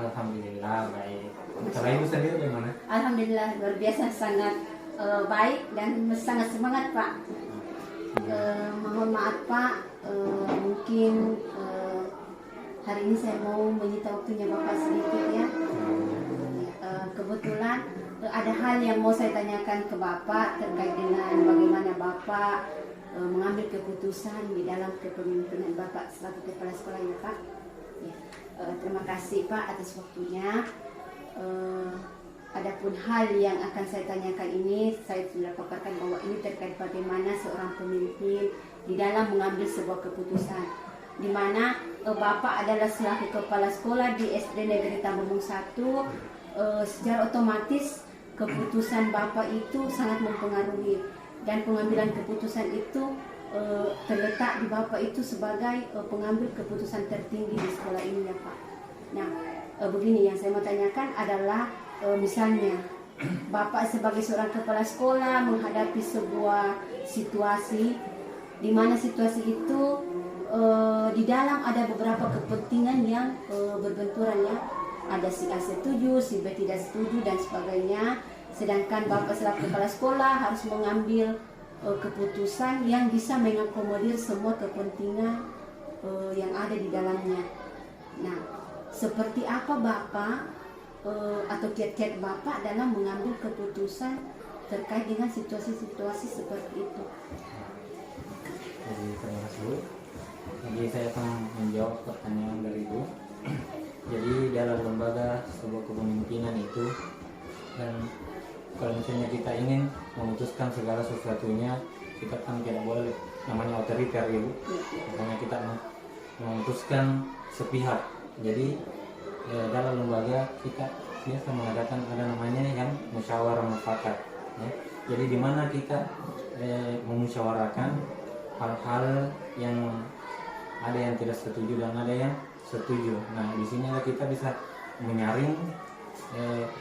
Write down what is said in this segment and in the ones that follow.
Alhamdulillah baik. Kalau ibu sendiri bagaimana? Alhamdulillah luar biasa, sangat baik dan sangat semangat Pak. Mohon maaf Pak, mungkin hari ini saya mau menyita waktunya Bapak sedikit ya. Kebetulan ada hal yang mau saya tanyakan ke Bapak terkait dengan bagaimana Bapak mengambil keputusan di dalam kepemimpinan Bapak selaku kepala sekolah ya Pak. Ya. Terima kasih Pak atas waktunya. Adapun hal yang akan saya tanyakan ini, saya sudah paparkan bahwa ini terkait bagaimana seorang pemimpin di dalam mengambil sebuah keputusan, di mana Bapak adalah selaku kepala sekolah di SD Negeri Tambun 1, secara otomatis keputusan Bapak itu sangat mempengaruhi, dan pengambilan keputusan itu terletak di Bapak itu sebagai pengambil keputusan tertinggi di sekolah ini ya Pak. Nah, begini yang saya mau tanyakan adalah misalnya Bapak sebagai seorang kepala sekolah menghadapi sebuah situasi di mana situasi itu di dalam ada beberapa kepentingan yang berbenturan ya. Ada si A setuju, si B tidak setuju dan sebagainya. Sedangkan Bapak selaku kepala sekolah harus mengambil keputusan yang bisa mengakomodir semua kepentingan yang ada di dalamnya. Nah, seperti apa Bapak atau kiat-kiat Bapak dalam mengambil keputusan terkait dengan situasi-situasi seperti itu? Jadi terima kasih Bu. Jadi saya akan menjawab pertanyaan dari Ibu. Jadi dalam lembaga sebuah kepemimpinan itu, dan kalau misalnya kita ingin memutuskan segala sesuatunya, kita kan tidak boleh namanya otoriter Ibu. Makanya kita memutuskan sepihak. Jadi dalam lembaga kita biasa mengadakan ada namanya yang musyawarah mufakat ya. Jadi di mana kita memusyawarahkan hal-hal yang ada yang tidak setuju dan ada yang setuju. Nah, di sini kita bisa menyaring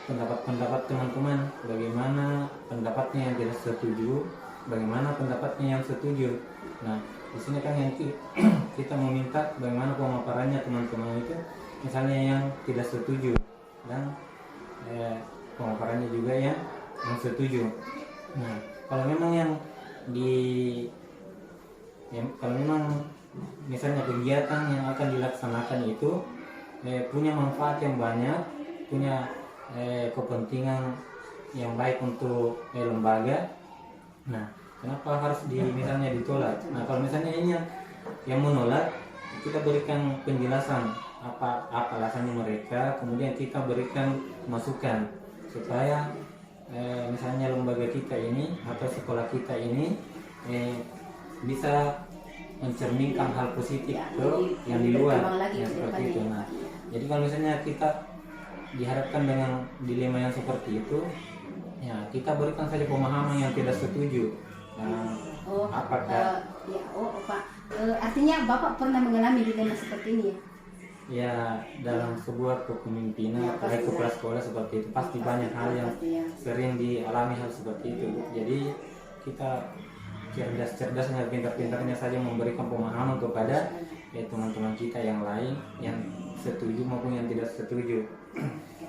pendapat-pendapat teman-teman, bagaimana pendapatnya yang tidak setuju, bagaimana pendapatnya yang setuju. Nah, di sini kan yang kita meminta bagaimana pemaparannya teman-teman itu, misalnya yang tidak setuju dan pemaparannya juga yang setuju. Nah, kalau memang kalau memang misalnya kegiatan yang akan dilaksanakan itu punya manfaat yang banyak, punya kepentingan yang baik untuk lembaga. Nah, kenapa harus misalnya ditolak? Nah, kalau misalnya ini yang menolak, kita berikan penjelasan apa alasannya mereka, kemudian kita berikan masukan supaya misalnya lembaga kita ini atau sekolah kita ini bisa mencerminkan hal positif ke yang di luar yang seperti itu. Nah, jadi kalau misalnya kita dihadapkan dengan dilema yang seperti itu, ya kita berikan saja pemahaman yang tidak setuju. Nah, apakah Pak, artinya Bapak pernah mengalami dilema seperti ini ya? Ya, dalam sebuah kepemimpinan apalagi kepala sekolah seperti itu pasti banyak hal yang sering dialami hal seperti itu. Jadi kita cerdas-cerdasnya, pintar-pintarnya saja memberikan pemahaman kepada teman-teman kita yang lain yang setuju maupun yang tidak setuju.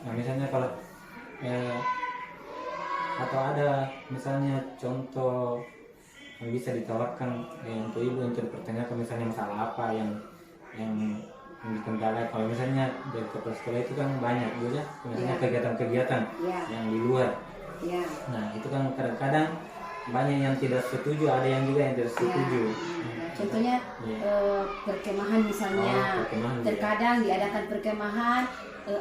Nah, misalnya kalau atau ada misalnya contoh yang bisa ditawarkan untuk ibu untuk dipertanyakan, misalnya masalah apa yang dikendalikan. Kalau misalnya dari kepala sekolah itu kan banyak juga misalnya kegiatan-kegiatan yang di luar. Nah, itu kan kadang-kadang banyak yang tidak setuju, ada yang juga yang tidak setuju. Contohnya perkemahan misalnya, terkadang diadakan perkemahan,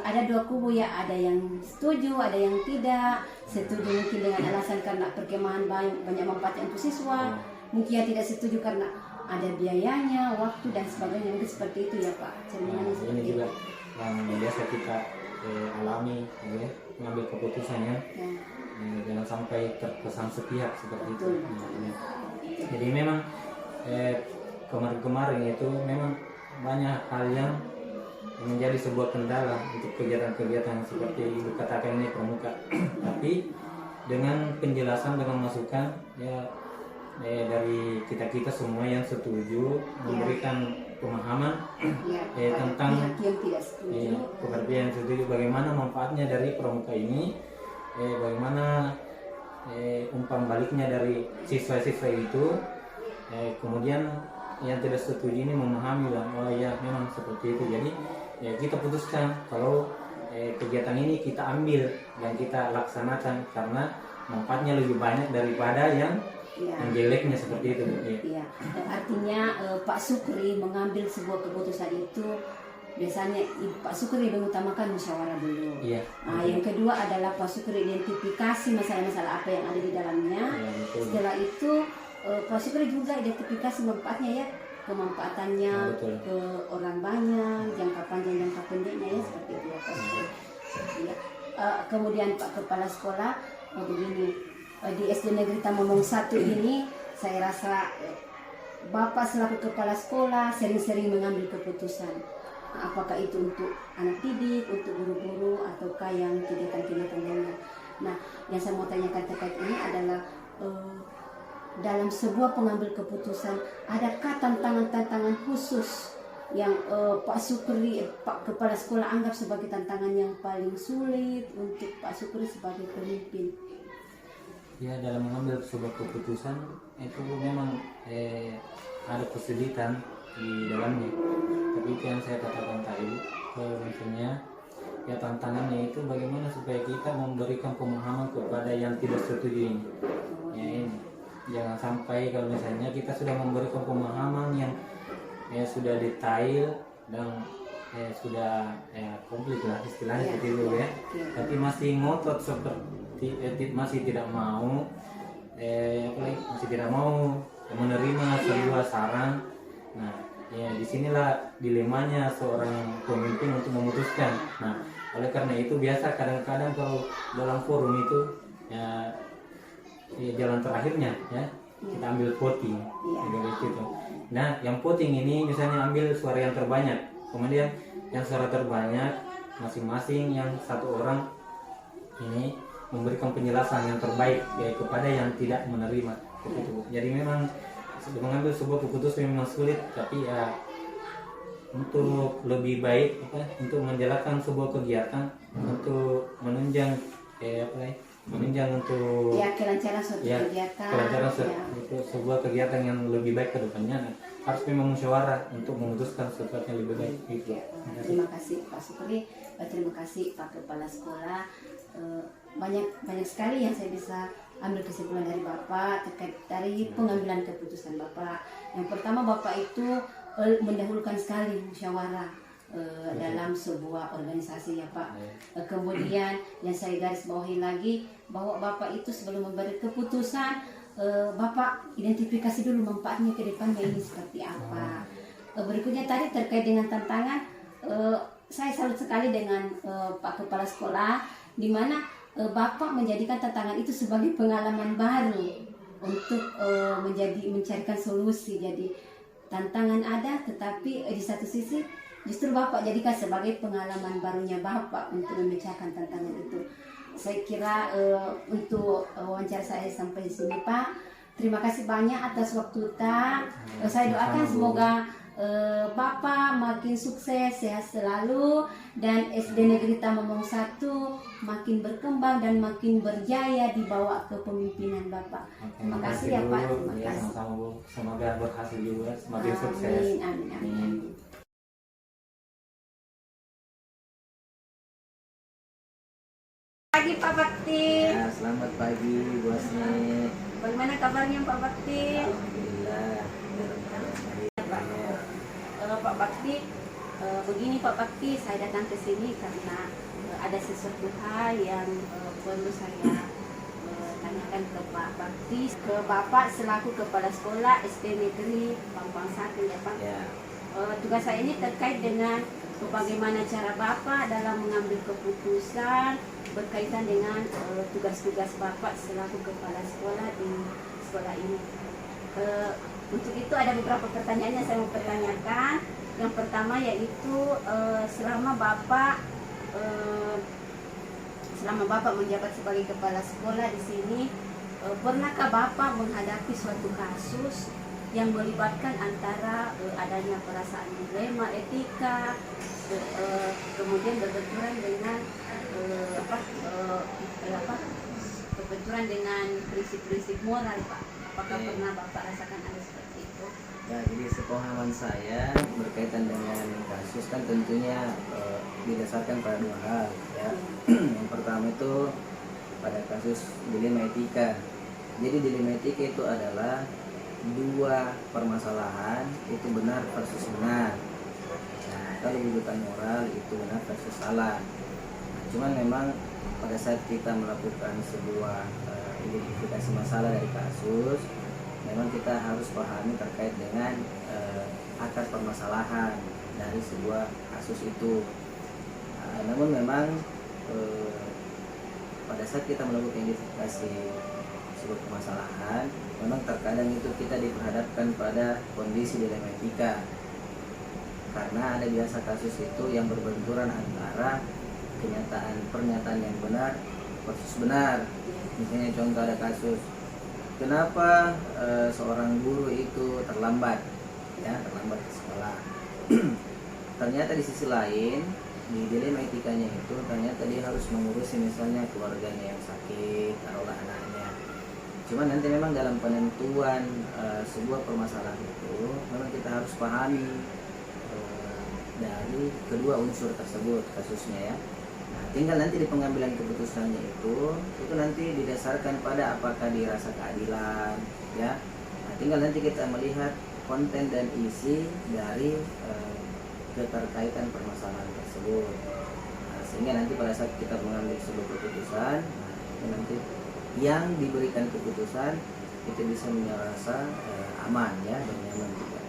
ada dua kubu ya, ada yang setuju, ada yang tidak setuju, mungkin dengan alasan karena perkemahan banyak manfaat untuk siswa, mungkin yang tidak setuju karena ada biayanya, waktu dan sebagainya. Mungkin seperti itu ya Pak, cerminannya seperti ini juga yang biasa kita alami ya, mengambil keputusannya jangan sampai terkesan sepihak seperti itu. Jadi memang kemarin-kemarin itu memang banyak hal yang menjadi sebuah kendala untuk kegiatan-kegiatan seperti ibu katakan ini pramuka. Tapi dengan penjelasan, dengan masukan ya dari kita semua yang setuju memberikan pemahaman tentang pihak yang tidak setuju. kepada pihak yang setuju bagaimana manfaatnya dari pramuka ini, bagaimana umpan baliknya dari siswa-siswa itu, kemudian yang tidak setuju ini memahami dan oh ya memang seperti itu. Jadi ya kita putuskan kalau kegiatan ini kita ambil dan kita laksanakan karena manfaatnya lebih banyak daripada yang jeleknya seperti itu. Iya. Artinya Pak Sukri mengambil sebuah keputusan itu biasanya Pak Sukri mengutamakan musyawarah dulu. Iya. Nah, yang kedua adalah Pak Sukri identifikasi masalah-masalah apa yang ada di dalamnya. Iya, betul. Setelah itu Pak Sukri juga identifikasi manfaatnya ya, kemanfaatannya ke orang banyak, jangka panjang jangka pendeknya ya seperti itu ya Pak Sukri. Ya. Kemudian Pak Kepala Sekolah begini, di SD Negeri Tamomong 1 ini saya rasa Bapak selaku Kepala Sekolah sering-sering mengambil keputusan. Nah, apakah itu untuk anak didik, untuk guru-guru, ataukah yang kegiatan-kegiatan lainnya. Nah, yang saya mau tanyakan terkait ini adalah dalam sebuah pengambil keputusan, adakah tantangan-tantangan khusus yang Pak Sukri, Pak Kepala Sekolah anggap sebagai tantangan yang paling sulit untuk Pak Sukri sebagai pemimpin? Ya, dalam mengambil sebuah keputusan itu memang ada kesulitan di dalamnya. Tapi itu yang saya katakan tadi, maksudnya ya tantangannya itu bagaimana supaya kita memberikan pemahaman kepada yang tidak setuju ini. Ya, ini. Jangan sampai kalau misalnya kita sudah memberikan pemahaman yang sudah detail dan sudah komplit lah istilahnya seperti itu ya. Tapi masih ngotot seperti masih tidak mau masih tidak mau menerima sebuah saran. Nah, ya disinilah dilemanya seorang pemimpin untuk memutuskan. Nah, oleh karena itu biasa kadang-kadang kalau dalam forum itu ya jalan terakhirnya ya kita ambil voting gitu. Nah, yang voting ini misalnya ambil suara yang terbanyak, kemudian yang suara terbanyak masing-masing yang satu orang ini memberikan penjelasan yang terbaik kepada yang tidak menerima itu. Jadi memang mengambil sebuah keputusan memang sulit, tapi ya untuk lebih baik untuk menjalankan sebuah kegiatan untuk menunjang menunjang untuk kelancaran suatu kegiatan, itu sebuah kegiatan yang lebih baik ke depannya harus memang musyawarah untuk memutuskan sesuatu yang lebih baik gitu. Terima kasih Pak Sukri, terima kasih Pak Kepala Sekolah. Banyak sekali yang saya bisa ambil kesimpulan dari Bapak terkait dari pengambilan keputusan Bapak. Yang pertama, Bapak itu mendahulukan sekali musyawarah dalam sebuah organisasi ya Pak. Kemudian yang saya garis bawahi lagi bahwa Bapak itu sebelum memberi keputusan, Bapak identifikasi dulu manfaatnya ke depannya ini seperti apa. Berikutnya tadi terkait dengan tantangan, saya salut sekali dengan Pak Kepala Sekolah, di mana Bapak menjadikan tantangan itu sebagai pengalaman baru untuk mencarikan solusi. Jadi tantangan ada, tetapi di satu sisi justru Bapak jadikan sebagai pengalaman barunya Bapak untuk memecahkan tantangan itu. Saya kira untuk wawancara saya sampai di sini Pak. Terima kasih banyak atas waktu Tak. Saya doakan semoga Bapak makin sukses, sehat selalu, dan SD Negeri Tamomong 1 makin berkembang dan makin berjaya di bawah kepemimpinan Bapak. Terima kasih ya Pak. Terima kasih. Sama-sama Bu. Semoga berhasil juga, semakin sukses. Amin. Pagi Pak Bakti. Ya, selamat pagi Bu Asmi. Bagaimana kabarnya Pak Bakti? Alhamdulillah. Pak Bakti, begini Pak Bakti, saya datang ke sini karena ada sesuatu hal yang perlu saya tanyakan ke Pak Bakti, ke Bapak selaku Kepala Sekolah SD Negeri Pampang 1 ya Pak. Ya. Tugas saya ini terkait dengan bagaimana cara Bapak dalam mengambil keputusan berkaitan dengan tugas-tugas Bapak selaku Kepala Sekolah di sekolah ini. Untuk itu ada beberapa pertanyaan yang saya mau pertanyakan. Yang pertama yaitu selama Bapak menjabat sebagai Kepala Sekolah di sini, pernahkah Bapak menghadapi suatu kasus yang melibatkan antara adanya perasaan dilema, etika, kemudian berbenturan dengan berbenturan dengan prinsip-prinsip moral, Pak. Apakah Oke. pernah Bapak rasakan ada seperti itu? Ya, jadi sepemahaman saya berkaitan dengan kasus kan tentunya didasarkan pada dua hal ya. Yang pertama itu pada kasus dilema etika. Jadi dilema etika itu adalah dua permasalahan, itu benar versus benar. Nah, kalau rujukan moral itu benar versus salah. Nah, cuman memang pada saat kita melakukan sebuah identifikasi masalah dari kasus, memang kita harus pahami terkait dengan akar permasalahan dari sebuah kasus itu. Namun memang pada saat kita melakukan identifikasi sebuah permasalahan, memang terkadang itu kita diperhadapkan pada kondisi dilema etika, karena ada biasa kasus itu yang berbenturan antara pernyataan yang benar versus benar. Misalnya contoh ada kasus, kenapa seorang guru itu terlambat ke sekolah. Ternyata di sisi lain di dilema etikanya itu ternyata dia harus mengurusi misalnya keluarganya yang sakit, taruhlah anaknya. Cuman nanti memang dalam penentuan sebuah permasalahan itu memang kita harus pahami dari kedua unsur tersebut kasusnya ya. Nah, tinggal nanti di pengambilan keputusannya itu nanti didasarkan pada apakah dirasa keadilan ya. Nah, tinggal nanti kita melihat konten dan isi dari keterkaitan permasalahan tersebut. Nah, sehingga nanti pada saat kita mengambil sebuah keputusan, nah, itu nanti yang diberikan keputusan itu bisa merasa aman ya dan nyaman juga.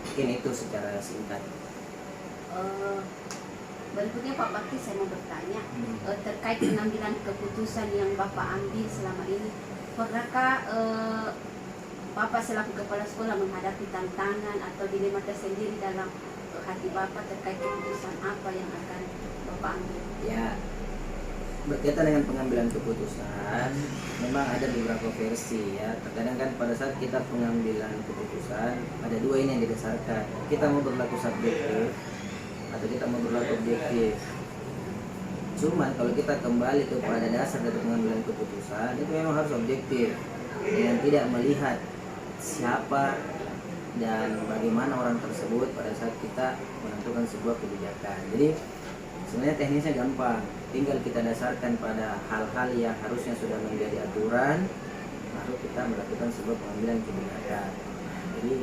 Mungkin itu secara singkat. Berikutnya Pak Bakti, saya mau bertanya terkait pengambilan keputusan yang Bapak ambil selama ini. Pernahkah Bapak selaku kepala sekolah menghadapi tantangan atau dilema tersendiri dalam hati Bapak terkait keputusan apa yang akan Bapak ambil? Ya, berkaitan dengan pengambilan keputusan, memang ada beberapa versi ya. Terkadang kan pada saat kita pengambilan keputusan ada dua ini yang didasarkan. Kita mau berlaku subjektif atau kita mau berlaku objektif. Cuman kalau kita kembali kepada dasar dari pengambilan keputusan itu memang harus objektif, dengan tidak melihat siapa dan bagaimana orang tersebut pada saat kita menentukan sebuah kebijakan. Jadi sebenarnya teknisnya gampang, tinggal kita dasarkan pada hal-hal yang harusnya sudah menjadi aturan, baru kita melakukan sebuah pengambilan kebijakan. Jadi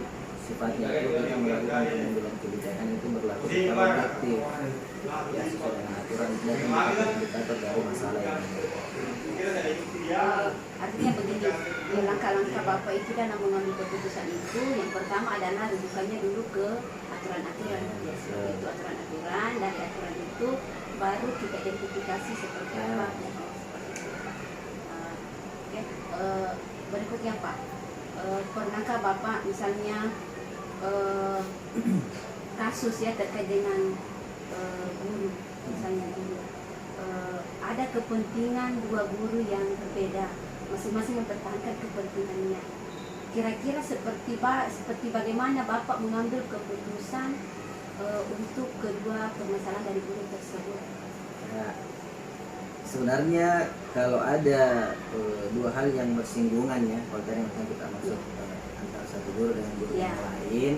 sifatnya itu kita melakukan pengambilan kebijakan itu berlaku secara objektif ya, sesuai dengan aturan dan indikator dari masalah ini. Artinya begini, langkah-langkah Bapak itu dalam mengambil keputusan itu, yang pertama adalah rujukannya dulu ke aturan-aturan, yaitu aturan-aturan, dari aturan itu baru kita identifikasi seperti apa. Berikutnya Pak, pernahkah Bapak misalnya kasus ya terkait dengan guru, misalnya guru, ada kepentingan dua guru yang berbeda, masing-masing mempertahankan kepentingannya. Kira-kira seperti bagaimana Bapak mengambil keputusan untuk kedua permasalahan dari guru tersebut? Ya, sebenarnya kalau ada dua hal yang bersinggungan ya, kalau tadi misalnya kita masuk antara satu guru dengan guru yang lain,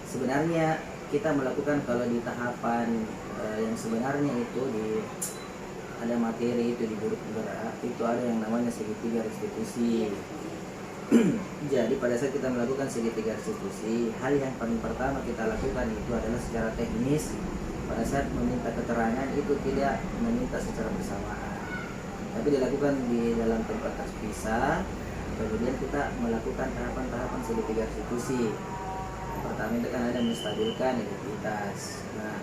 sebenarnya kita melakukan kalau di tahapan yang sebenarnya itu ada materi itu di guru penggerak, itu ada yang namanya segitiga restitusi. Jadi pada saat kita melakukan segitiga restitusi, hal yang paling pertama kita lakukan itu adalah secara teknis. Pada saat meminta keterangan itu tidak meminta secara bersamaan, tapi dilakukan di dalam tempat terpisah. Kemudian kita melakukan tahapan-tahapan segitiga restitusi. Yang pertama itu kan ada menstabilkan identitas. Nah,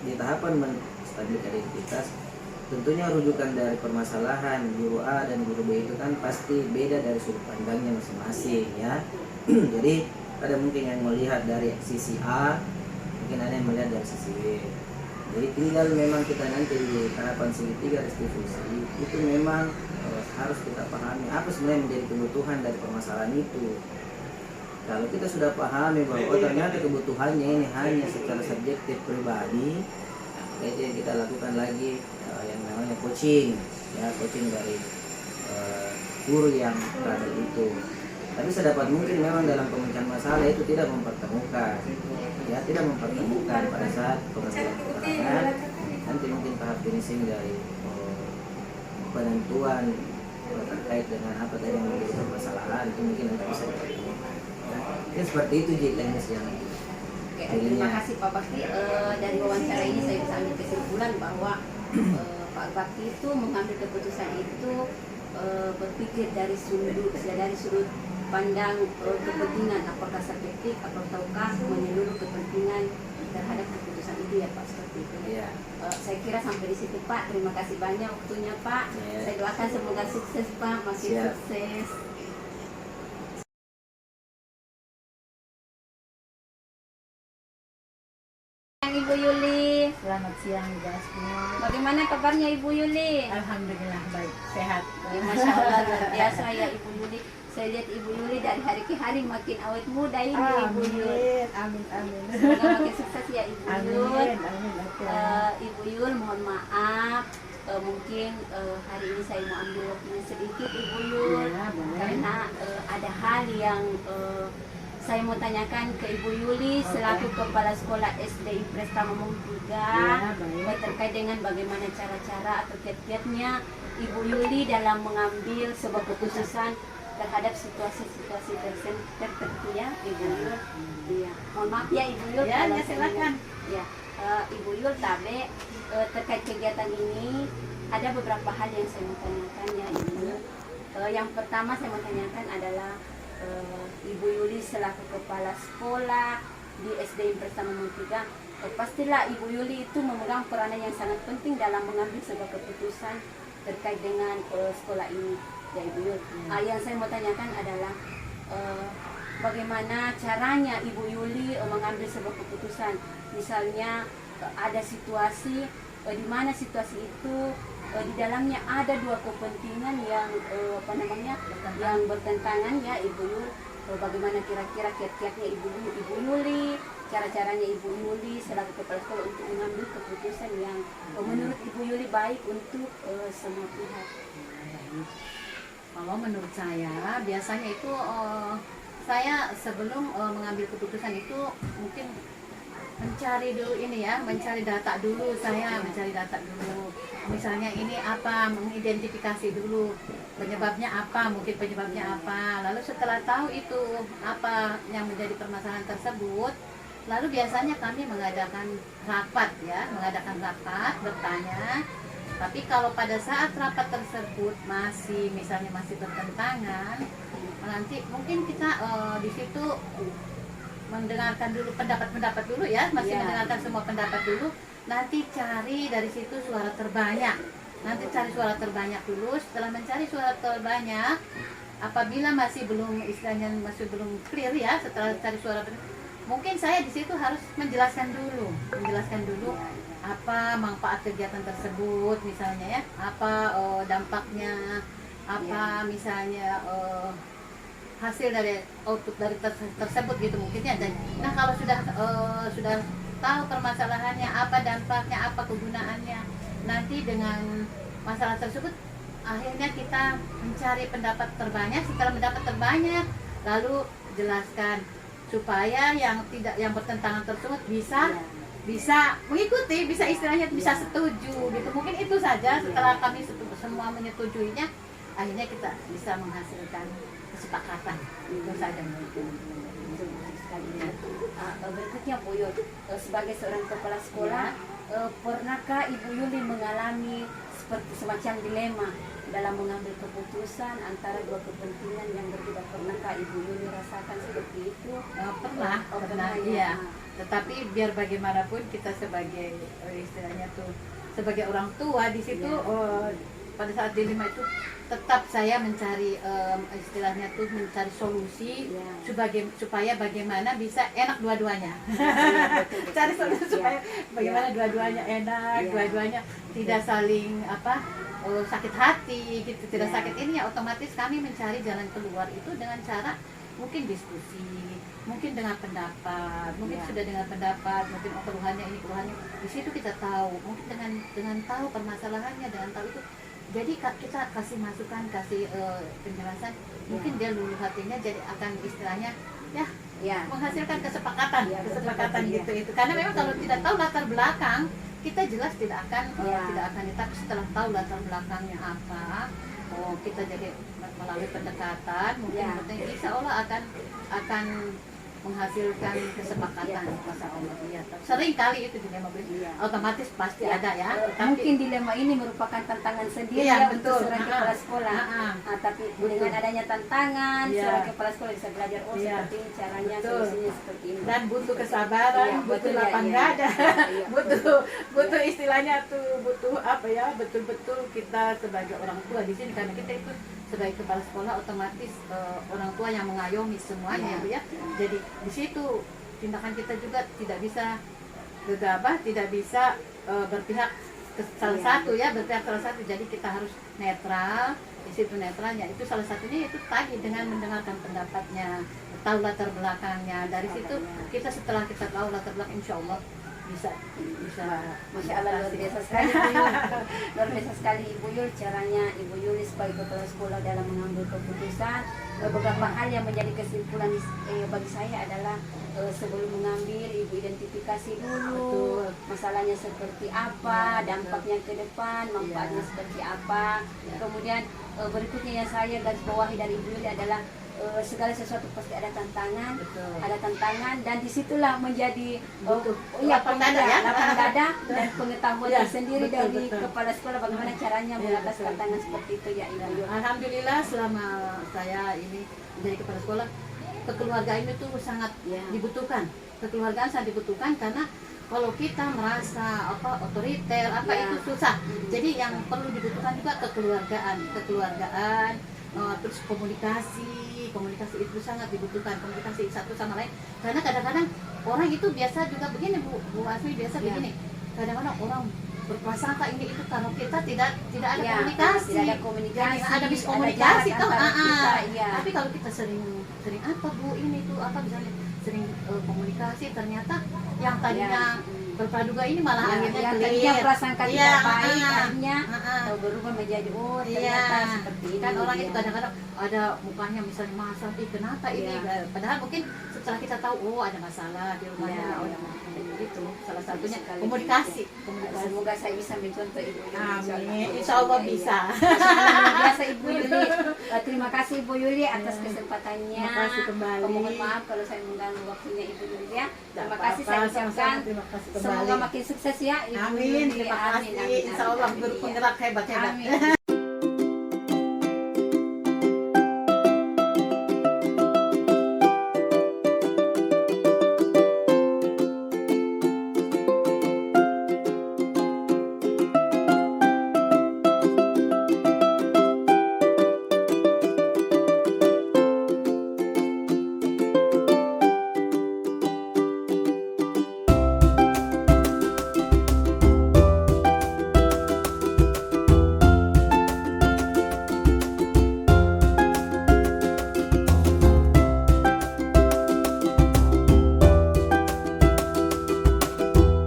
di tahapan menstabilkan identitas, tentunya rujukan dari permasalahan guru A dan guru B itu kan pasti beda dari sudut pandangnya masing-masing ya. Jadi ada mungkin yang melihat dari sisi A, mungkin ada yang melihat dari sisi B. Jadi tinggal memang kita nanti di tahapan segitiga restitusi itu memang harus kita pahami apa sebenarnya menjadi kebutuhan dari permasalahan itu. Kalau kita sudah pahami bahwa oh ternyata kebutuhannya ini hanya secara subjektif pribadi, nah, itu yang kita lakukan lagi yang namanya coaching, ya coaching dari guru yang berada itu. Tapi sedapat mungkin memang dalam pemecahan masalah itu tidak mempertemukan, ya tidak mempertemukan pada saat pengambilan keterangan. Nanti mungkin tahap finishing dari penentuan terkait dengan apa tadi yang menjadi permasalahan itu mungkin nanti bisa dipertemukan. Ya, seperti itu teknis yang Oke, terima kasih Pak Bakti. Dari wawancara ini saya bisa ambil kesimpulan bahwa Pak Bakti itu mengambil keputusan itu berpikir dari sudut pandang kepentingan, apakah subjektif ataukah menyeluruh kepentingan terhadap keputusan itu ya Pak, seperti itu. ya. Saya kira sampai di situ Pak. Terima kasih banyak waktunya Pak. Ya. Saya doakan semoga sukses Pak, masih Siap. sukses. Ibu Yuli, Selamat siang guys semua. bagaimana kabarnya Ibu Yuli? Alhamdulillah baik, sehat. Ya, Masya Allah, luar biasa ya Ibu Yuli. Saya lihat Ibu Yuli dari hari ke hari makin awet muda ini Ibu Yuli. Amin, amin. Semoga makin sukses ya Ibu Yul. Amin, amin. Oke. Ibu Yul, mohon maaf. Mungkin hari ini saya mau ambil waktunya sedikit Ibu Yul. Ya, boleh. Karena ada hal yang saya mau tanyakan ke Ibu Yuli selaku Kepala Sekolah SD Impres Tamamong 3 Ya, baik. terkait dengan bagaimana cara-cara atau kiat-kiatnya Ibu Yuli dalam mengambil sebuah keputusan terhadap situasi-situasi tertentu ya Ibu Yul. Iya. Mohon maaf ya Ibu Yul. Ya, kalau ya, saya silakan. Ya, Ibu Yul tabe terkait kegiatan ini ada beberapa hal yang saya mau tanyakan ya Ibu Yul. Yang pertama saya mau tanyakan adalah Ibu Yuli selaku kepala sekolah di SD Impres Tamamong 3, pastilah Ibu Yuli itu memegang peranan yang sangat penting dalam mengambil sebuah keputusan terkait dengan sekolah ini ya Ibu Yul. Yang saya mau tanyakan adalah bagaimana caranya Ibu Yuli mengambil sebuah keputusan. Misalnya ada situasi di mana situasi itu di dalamnya ada dua kepentingan yang yang bertentangan ya Ibu Yul. Bagaimana kira-kira kiat-kiatnya Ibu Yuli, cara-caranya Ibu Yuli selaku kepala sekolah untuk mengambil keputusan yang menurut Ibu Yuli baik untuk semua pihak. Kalau menurut saya, biasanya itu saya sebelum mengambil keputusan itu mungkin mencari dulu ini ya, mencari data dulu, saya mencari data dulu. Misalnya ini apa, mengidentifikasi dulu penyebabnya apa, mungkin penyebabnya apa. Lalu setelah tahu itu apa yang menjadi permasalahan tersebut, lalu biasanya kami mengadakan rapat ya, bertanya. Tapi kalau pada saat rapat tersebut misalnya masih bertentangan, nanti mungkin kita di situ mendengarkan dulu pendapat dulu ya, mendengarkan semua pendapat dulu, nanti cari dari situ suara terbanyak. Nanti cari suara terbanyak dulu. Setelah mencari suara terbanyak, apabila masih belum clear ya, setelah cari suara mungkin saya di situ harus menjelaskan dulu apa manfaat kegiatan tersebut misalnya ya, apa dampaknya, apa misalnya hasil dari output dari tersebut gitu mungkin ya. Nah kalau sudah tahu permasalahannya, apa dampaknya, apa kegunaannya, nanti dengan masalah tersebut akhirnya kita mencari pendapat terbanyak. Setelah mendapat terbanyak, lalu jelaskan supaya yang bertentangan tersebut bisa mengikuti, bisa istilahnya bisa setuju gitu. Mungkin itu saja. Setelah kami semua menyetujuinya, akhirnya kita bisa menghasilkan kesepakatan. Itu saja mungkin. Berikutnya Bu Yul, sebagai seorang kepala sekolah, pernahkah Ibu Yuli mengalami seperti semacam dilema dalam mengambil keputusan antara dua kepentingan yang berbeda? Pernahkah Ibu Yuli rasakan seperti itu? Pernah, iya. Tetapi biar bagaimanapun kita sebagai istilahnya tuh sebagai orang tua di situ pada saat dilema itu tetap saya mencari istilahnya tuh mencari solusi supaya bagaimana bisa enak dua-duanya. Cari solusi supaya bagaimana dua-duanya enak, dua-duanya tidak saling sakit hati gitu, tidak sakit ini ya. Otomatis kami mencari jalan keluar itu dengan cara mungkin diskusi, mungkin dengan pendapat, mungkin Ya. sudah dengan pendapat, mungkin oh, keluhannya ini keluhannya di situ kita tahu, mungkin dengan tahu permasalahannya, dengan tahu itu, jadi kita kasih masukan, kasih penjelasan, mungkin dia luluh hatinya, jadi akan istilahnya ya Ya. menghasilkan kesepakatan, Ya, betul, kesepakatan betul, gitu itu. Karena memang kalau tidak tahu latar belakang, kita jelas tidak akan Ya. tidak akan. Tapi setelah tahu latar belakangnya apa, oh kita jadi melalui pendekatan, mungkin Ya. insya Allah akan menghasilkan kesepakatan. Ya. Masya Allah. Ya. Sering kali itu dilema Iya. otomatis pasti Ya. ada ya. Mungkin dilema ini merupakan tantangan sendiri Iya, ya betul. untuk seorang kepala sekolah. Tapi dengan adanya tantangan, Iya. seorang kepala sekolah bisa belajar Iya. seperti ini caranya, Betul. solusinya seperti ini. Dan butuh kesabaran, Iya, butuh betul, ya, lapang iya. dada, Iya, butuh istilahnya tuh, butuh apa ya, betul-betul kita sebagai orang tua di sini, karena kita itu sebagai kepala sekolah otomatis orang tua yang mengayomi semuanya, Iya. Bu, ya. Jadi di situ tindakan kita juga tidak bisa gegabah, tidak bisa berpihak ke salah Iya. satu ya, berpihak salah satu. Jadi kita harus netral. Di situ netralnya itu salah satunya itu tadi dengan mendengarkan pendapatnya, tahu latar belakangnya. Dari situ kita setelah kita tahu latar belakang, insya Allah bisa Masya Allah, luar biasa sekali Ibu Yul. Luar biasa sekali Ibu Yul, caranya Ibu Yul sebagai kepala sekolah dalam mengambil keputusan. Beberapa hal yang menjadi kesimpulan bagi saya adalah sebelum mengambil Ibu identifikasi dulu Betul. masalahnya seperti apa, dampaknya ke depan, manfaatnya Ya. seperti apa. Kemudian berikutnya yang saya garis bawahi dari Ibu Yul adalah segala sesuatu pasti ada tantangan, Betul. ada tantangan, dan disitulah menjadi Butuh iya, lapang dada ya. lapang dada dan pengetahuan Ya, tersendiri betul, dari betul. kepala sekolah bagaimana caranya Ya, mengatasi betul. tantangan seperti itu ya Ibu Yul. Alhamdulillah selama saya ini menjadi kepala sekolah, kekeluargaan itu sangat Ya. dibutuhkan. Kekeluargaan sangat dibutuhkan karena kalau kita merasa otoriter Ya. itu susah. Jadi yang perlu dibutuhkan juga kekeluargaan, terus komunikasi itu sangat dibutuhkan, komunikasi satu sama lain. Karena kadang-kadang orang itu biasa juga begini Bu Asmi, biasa Ya. begini. Kadang-kadang orang berprasangka ini itu kalau kita tidak ada Ya, komunikasi, tidak ada komunikasi, jadi ada ada miskomunikasi jarak toh. antara kita, iya. Tapi kalau kita sering apa Bu ini tuh apa misalnya sering komunikasi, ternyata yang tadinya berpraduga ini malah akhirnya yang clear. tadinya prasangka Iya, tidak baik akhirnya ah. berubah menjadi Iya, ternyata seperti ini. kan orang itu ya. kadang-kadang ada mukanya misalnya masalah, kenapa ini? Iya. Padahal mungkin setelah kita tahu, oh ada masalah di rumahnya, Iya, oh iya. itu salah satunya Sekali. komunikasi. Semoga saya bisa mencontoh Ibu Yuli. Amin, insya Allah bisa. Luar biasa Ibu Yuli. Terima kasih Ibu Yuli atas Ya. kesempatannya. Terima kasih kembali. Mohon maaf kalau saya mengganggu waktunya Ibu Yuli ya. Terima Tidak kasih saya apa-apa, ucapkan. sama-sama, terima kasih kembali. Semoga makin sukses ya Ibu Amin, Yuli. terima kasih. Insya Allah guru penggerak hebat-hebat. Amin.